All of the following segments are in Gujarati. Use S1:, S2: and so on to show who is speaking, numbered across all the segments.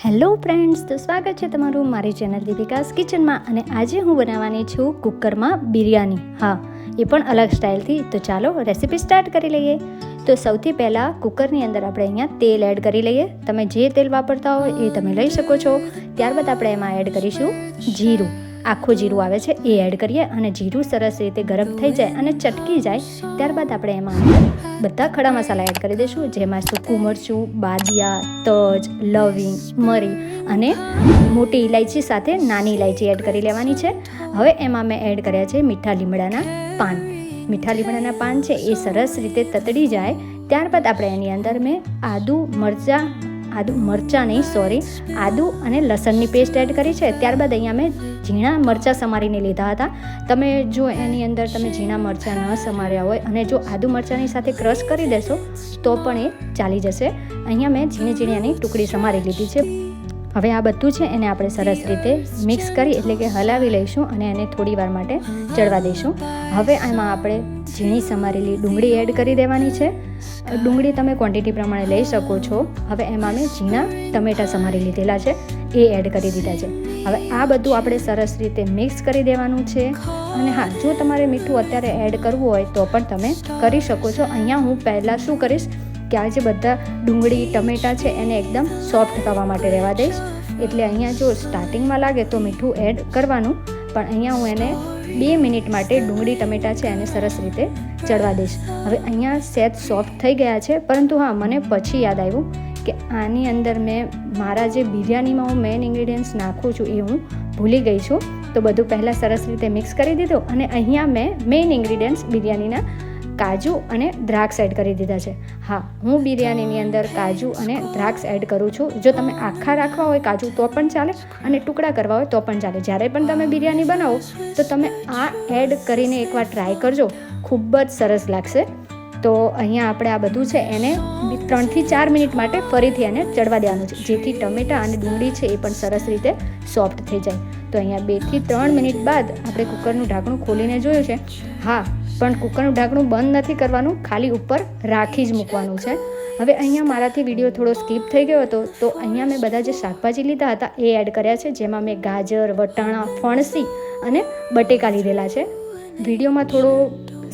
S1: હેલો ફ્રેન્ડ્સ, તો સ્વાગત છે તમારું મારી ચેનલ દીપિકાસ કિચનમાં. અને આજે હું બનાવવાની છું કુકરમાં બિરયાની. હા, એ પણ અલગ સ્ટાઇલથી. તો ચાલો રેસીપી સ્ટાર્ટ કરી લઈએ. તો સૌથી પહેલાં કુકરની અંદર આપણે અહીંયા તેલ એડ કરી લઈએ. તમે જે તેલ વાપરતા હોય એ તમે લઈ શકો છો. ત્યારબાદ આપણે એમાં એડ કરીશું જીરું. આખું જીરું આવે છે એ એડ કરીએ અને જીરું સરસ રીતે ગરમ થઈ જાય અને ચટકી જાય ત્યારબાદ આપણે એમાં બધા ખડા મસાલા એડ કરી દઈશું, જેમાં સૂકું મરચું, બાદિયા, તજ, લવિંગ, મરી અને મોટી ઇલાયચી સાથે નાની ઇલાયચી એડ કરી લેવાની છે. હવે એમાં મેં એડ કર્યા છે મીઠા લીમડાના પાન. મીઠા લીમડાના પાન છે એ સરસ રીતે તતડી જાય ત્યારબાદ આપણે એની અંદર મેં આદુ અને લસણની પેસ્ટ એડ કરી છે. ત્યારબાદ અહીંયા મેં ઝીણા મરચાં સમારીને લીધા હતા. તમે જો એની અંદર તમે ઝીણા મરચાં ન સમાર્યા હોય અને જો આદુ મરચાંની સાથે ક્રશ કરી દેશો તો પણ એ ચાલી જશે. અહીંયા મેં ઝીણી એની ટુકડી સમારી લીધી છે. હવે આ બધું છે એને આપણે સરસ રીતે મિક્સ કરી એટલે કે હલાવી લઈશું અને એને થોડી વાર માટે ચડવા દઈશું. હવે એમાં આપણે ઝીણી સમારેલી ડુંગળી એડ કરી દેવાની છે. ડુંગળી તમે ક્વોન્ટિટી પ્રમાણે લઈ શકો છો. હવે એમાં મેં ઝીણા ટમેટાં સમારી લીધેલા છે એ એડ કરી દીધા છે. હવે આ બધું આપણે સરસ રીતે મિક્સ કરી દેવાનું છે. અને હા, જો તમારે મીઠું અત્યારે એડ કરવું હોય તો પણ તમે કરી શકો છો. અહીંયા હું પહેલાં શું કરીશ કે આ જે બધા ડુંગળી ટમેટાં છે એને એકદમ સોફ્ટ થવા માટે રહેવા દઈશ. એટલે અહીંયા જો સ્ટાર્ટિંગમાં લાગે તો મીઠું એડ કરવાનું, પણ અહીંયા હું એને 2 મિનિટ માટે ડુંગળી ટમેટાં છે એને સરસ રીતે ચડવા દઈશ. હવે અહીંયા સહેજ સોફ્ટ થઈ ગયા છે, પરંતુ હા, મને પછી યાદ આવ્યું કે આની અંદર મેં મારા જે બિરયાનીમાં હું મેઇન ઇન્ગ્રીડિયન્ટ્સ નાખું છું એ હું ભૂલી ગઈ છું. તો બધું પહેલાં સરસ રીતે મિક્સ કરી દીધું અને અહીંયા મેં મેઇન ઇન્ગ્રીડિયન્ટ્સ બિરયાનીના કાજુ અને દ્રાક્ષ એડ કરી દીધા છે. હા, હું બિરયાનીની અંદર કાજુ અને દ્રાક્ષ એડ કરું છું. જો તમે આખા રાખવા હોય કાજુ તો પણ ચાલે અને ટુકડા કરવા હોય તો પણ ચાલે. જ્યારે પણ તમે બિરયાની બનાવો તો તમે આ એડ કરીને એકવાર ટ્રાય કરજો, ખૂબ જ સરસ લાગશે. તો અહીંયા આપણે આ બધું છે એને 3 થી 4 મિનિટ માટે ફરીથી એને ચડવા દેવાનું છે, જેથી ટમેટાં અને ડુંગળી છે એ પણ સરસ રીતે સોફ્ટ થઈ જાય. તો અહીંયા 2 થી 3 મિનિટ બાદ આપણે કુકરનું ઢાંકણું ખોલીને જોયું છે. હા, પણ કુકરનું ઢાંકણું બંધ નથી કરવાનું, ખાલી ઉપર રાખી જ મૂકવાનું છે. હવે અહીંયા મારાથી વિડીયો થોડો સ્કીપ થઈ ગયો હતો, તો અહીંયા મેં બધા જે શાકભાજી લીધા હતા એ એડ કર્યા છે, જેમાં મેં ગાજર, વટાણા, ફણસી અને બટેકા લીધેલા છે. વિડીયોમાં થોડો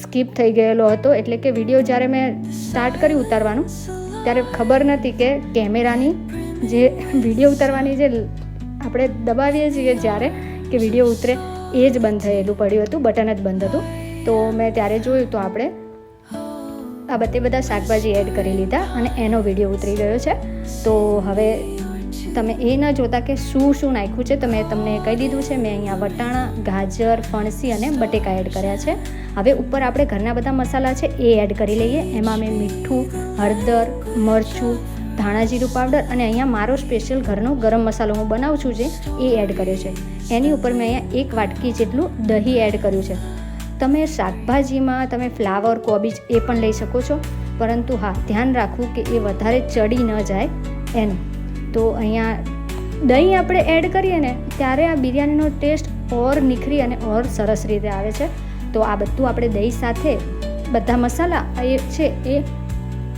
S1: સ્કીપ થઈ ગયેલો હતો, એટલે કે વિડીયો જ્યારે મેં સ્ટાર્ટ કર્યું ઉતારવાનું ત્યારે ખબર નથી કે કેમેરાની જે વિડીયો ઉતારવાની જે આપણે દબાવીએ છીએ જ્યારે કે વિડીયો ઉતરે એ જ બંધ થયેલું પડ્યું હતું, બટન જ બંધ હતું. તો મેં ત્યારે જોયું તો આપણે આ બધા શાકભાજી એડ કરી લીધા અને એનો વિડીયો ઉતરી ગયો છે. તો હવે તમે એ ન જોતા કે શું નાખ્યું છે, તો મેં તમને કહી દીધું છે. મેં અહીંયા વટાણા, ગાજર, ફણસી અને બટેકા એડ કર્યા છે. હવે ઉપર આપણે ઘરના બધા મસાલા છે એ એડ કરી લઈએ. એમાં મેં મીઠું, હળદર, મરચું, ધાણા જીરું પાવડર અને અહીંયા મારો સ્પેશિયલ ઘરનો ગરમ મસાલો હું બનાવું છું જે એ એડ કર્યો છે. એની ઉપર મેં અહીંયા 1 વાટકી જેટલું દહીં એડ કર્યું છે. તમે શાકભાજીમાં તમે ફ્લાવર, કોબીજ એ પણ લઈ શકો છો, પરંતુ હા, ધ્યાન રાખવું કે એ વધારે ચડી ન જાય એનું. તો અહીંયા દહીં આપણે એડ કરીએ ને ત્યારે આ બિરયાનીનો ટેસ્ટ ઓર નિખરી અને ઓર સરસ રીતે આવે છે. તો આ બધું આપણે દહીં સાથે બધા મસાલા એ છે એ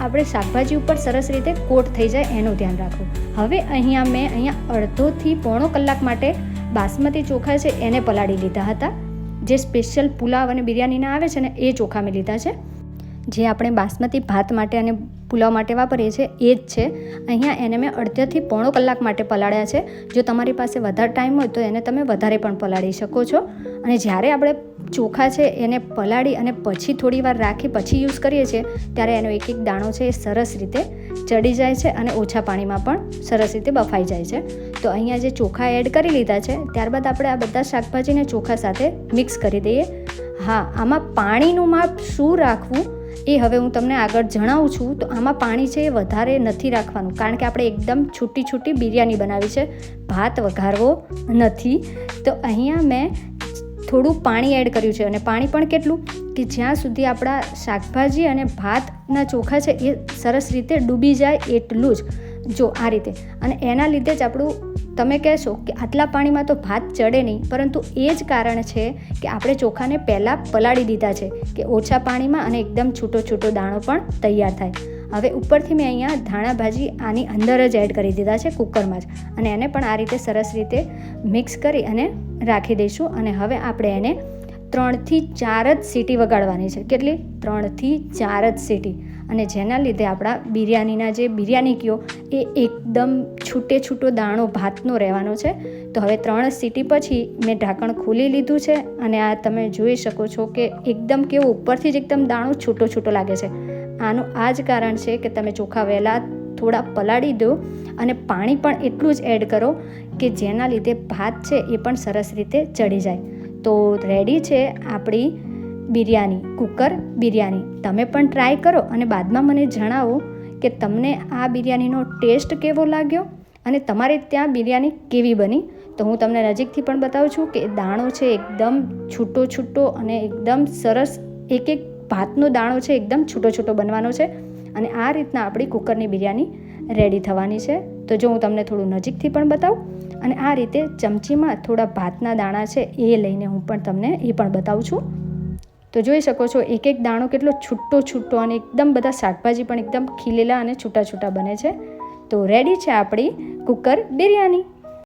S1: આપણે શાકભાજી ઉપર સરસ રીતે કોટ થઈ જાય એનું ધ્યાન રાખવું. હવે મેં અડધોથી પોણો કલાક માટે બાસમતી ચોખા છે એને પલાળી લીધા હતા. જે સ્પેશિયલ પુલાવ અને બિરયાનીના આવે છે ને એ ચોખા મેં લીધા છે. જે આપણે બાસમતી ભાત માટે અને પુલાવ માટે વાપરીએ છીએ એ જ છે. અહીંયા એને મેં અડધોથી પોણો કલાક માટે પલાળ્યા છે. જો તમારી પાસે વધારે ટાઈમ હોય તો એને તમે વધારે પણ પલાળી શકો છો. અને જ્યારે આપણે ચોખા છે એને પલાળી અને પછી થોડી વાર રાખી પછી યુઝ કરીએ છીએ ત્યારે એનો એક દાણો છે એ સરસ રીતે ચડી જાય છે અને ઓછા પાણીમાં પણ સરસ રીતે બફાઈ જાય છે. તો અહીંયા જે ચોખા એડ કરી લીધા છે ત્યારબાદ આપણે આ બધા શાકભાજીને ચોખા સાથે મિક્સ કરી દઈએ. હા, આમાં પાણીનું માપ શું રાખવું એ હવે હું તમને આગળ જણાવું છું. તો આમાં પાણી છે એ વધારે નથી રાખવાનું, કારણ કે આપણે એકદમ છૂટી બિરયાની બનાવી છે, ભાત વઘારવો નથી. તો અહીંયા મેં થોડું પાણી એડ કર્યું છે અને પાણી પણ કેટલું કે જ્યાં સુધી આપણા શાકભાજી અને ભાતના ચોખા છે એ સરસ રીતે ડૂબી જાય એટલું જ. જો આ રીતે, અને એના લીધે જ આપણું તમે કહેશો કે આટલા પાણીમાં તો ભાત ચડે નહીં, પરંતુ એ જ કારણ છે કે આપણે ચોખાને પહેલાં પલાળી દીધા છે કે ઓછા પાણીમાં અને એકદમ છૂટો દાણો પણ તૈયાર થાય. હવે ઉપરથી મેં અહીંયા ધાણા ભાજી આની અંદર જ એડ કરી દીધા છે કુકરમાં જ, અને એને પણ આ રીતે સરસ રીતે મિક્સ કરી અને રાખી દઈશું. અને હવે આપણે એને 3 થી 4 જ સીટી વગાડવાની છે. કેટલી? 3 થી 4 જ સીટી. અને જેના લીધે આપણા બિરયાનીના જે બિરયાની કયો એ એકદમ છૂટો દાણો ભાતનો રહેવાનો છે. તો હવે 3 સીટી પછી મેં ઢાંકણ ખોલી લીધું છે, અને આ તમે જોઈ શકો છો કે એકદમ કેવું ઉપરથી જ એકદમ દાણો છૂટો લાગે છે. આનું આ જ કારણ છે કે તમે ચોખા વહેલા થોડા પલાળી દો અને પાણી પણ એટલું જ એડ કરો કે જેના લીધે ભાત છે એ પણ સરસ રીતે ચડી જાય. તો રેડી છે આપણી બિરયાની, કુકર બિરયાની. તમે પણ ટ્રાય કરો અને બાદમાં મને જણાવો કે તમને આ બિરયાનીનો ટેસ્ટ કેવો લાગ્યો અને તમારે ત્યાં બિરયાની કેવી બની. તો હું તમને નજીકથી પણ બતાવું છું કે દાણો છે એકદમ છૂટો અને એકદમ સરસ, એક ભાતનો દાણો છે એકદમ છૂટો બનવાનો છે. અને આ રીતના આપણી કુકરની બિરયાની રેડી થવાની છે. તો જો હું તમને થોડું નજીકથી પણ બતાવું, અને આ રીતે ચમચીમાં થોડા ભાતના દાણા છે એ લઈને હું પણ તમને એ પણ બતાવું છું. તો જોઈ શકો છો એક દાણો કેટલો છૂટો અને એકદમ બધા શાકભાજી પણ એકદમ ખીલેલા અને છૂટા બને છે. તો રેડી છે આપણી કુકર બિરયાની.